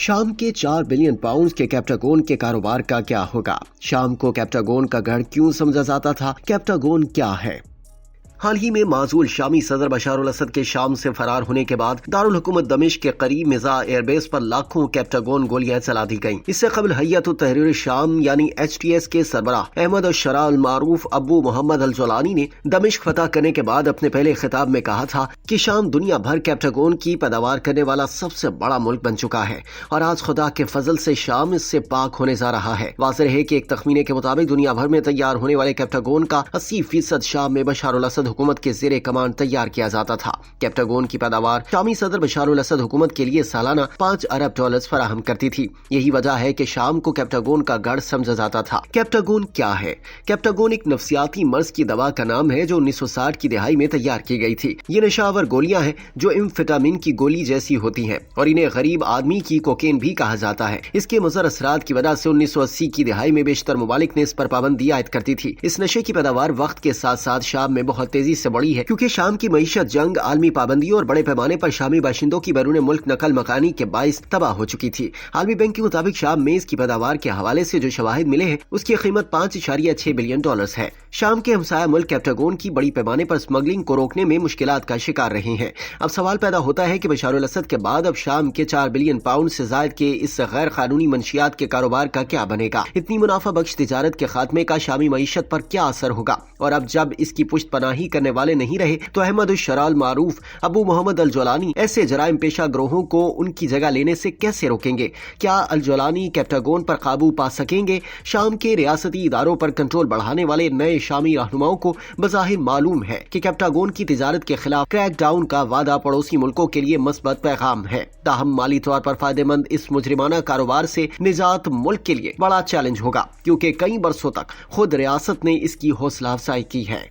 شام کے 4 billion pounds کے کیپٹاگون کے کاروبار کا کیا ہوگا؟ شام کو کیپٹاگون کا گڑھ کیوں سمجھا جاتا تھا؟ کیپٹاگون کیا ہے؟ حال ہی میں معزول شامی صدر بشار الاسد کے شام سے فرار ہونے کے بعد دارالحکومت دمشق کے قریب مزاح ایئر بیس پر لاکھوں کیپٹاگون گولیاں چلا دی گئیں۔ اس سے قبل حیات التحریر شام یعنی HTS کے سربراہ احمد الشرع المعروف ابو محمد الجولانی نے دمشق فتح کرنے کے بعد اپنے پہلے خطاب میں کہا تھا کہ شام دنیا بھر کیپٹاگون کی پیداوار کرنے والا سب سے بڑا ملک بن چکا ہے اور آج خدا کے فضل سے شام اس سے پاک ہونے جا رہا ہے۔ واضح ہے کہ ایک تخمینے کے مطابق دنیا بھر میں تیار ہونے والے کیپٹاگون کا 80% شام میں بشار الاسد حکومت کے زیر کمان تیار کیا جاتا تھا۔ کیپٹاگون کی پیداوار شامی صدر بشار الاسد حکومت کے لیے سالانہ $5 ارب فراہم کرتی تھی۔ یہی وجہ ہے کہ شام کو کیپٹاگون کا گڑھ سمجھا جاتا تھا۔ کیپٹاگون کیا ہے؟ کیپٹاگون ایک نفسیاتی مرض کی دوا کا نام ہے جو 1960 کی دہائی میں تیار کی گئی تھی۔ یہ نشہ آور گولیاں ہیں جو امفیٹامین کی گولی جیسی ہوتی ہیں اور انہیں غریب آدمی کی کوکین بھی کہا جاتا ہے۔ اس کے مضر اثرات کی وجہ سے 1980 کی دہائی میں بیشتر ممالک نے اس پر پابندی عائد کرتی تھی۔ اس نشے کی پیداوار وقت کے ساتھ ساتھ شام میں بہت تیزی سے بڑھی ہے کیونکہ شام کی معیشت جنگ، عالمی پابندیوں اور بڑے پیمانے پر شامی باشندوں کی بیرون ملک نقل مکانی کے باعث تباہ ہو چکی تھی۔ عالمی بینک کے مطابق شام میں اس کی پیداوار کے حوالے سے جو شواہد ملے ہیں اس کی قیمت $5.6 بلین ہے۔ شام کے ہمسایہ ملک کیپٹاگون کی بڑی پیمانے پر اسمگلنگ کو روکنے میں مشکلات کا شکار رہے ہیں۔ اب سوال پیدا ہوتا ہے کہ بشار الاسد کے بعد اب شام کے 4 بلین پاؤنڈ سے زائد کے اس غیر قانونی منشیات کے کاروبار کا کیا بنے گا؟ اتنی منافع بخش تجارت کے خاتمے کا شامی معیشت پر کیا اثر ہوگا؟ اور اب جب اس کی پشت پناہی کرنے والے نہیں رہے تو احمد الشرع المعروف ابو محمد الجولانی ایسے جرائم پیشہ گروہوں کو ان کی جگہ لینے سے کیسے روکیں گے؟ کیا الجولانی کیپٹاگون پر قابو پا سکیں گے؟ شام کے ریاستی اداروں پر کنٹرول بڑھانے والے نئے شامی رہنماؤں کو بظاہر معلوم ہے کہ کیپٹاگون کی تجارت کے خلاف کریک ڈاؤن کا وعدہ پڑوسی ملکوں کے لیے مثبت پیغام ہے، تاہم مالی طور پر فائدہ مند اس مجرمانہ کاروبار سے نجات ملک کے لیے بڑا چیلنج ہوگا کیونکہ کئی برسوں تک خود ریاست نے اس کی حوصلہ افزائی کی ہے۔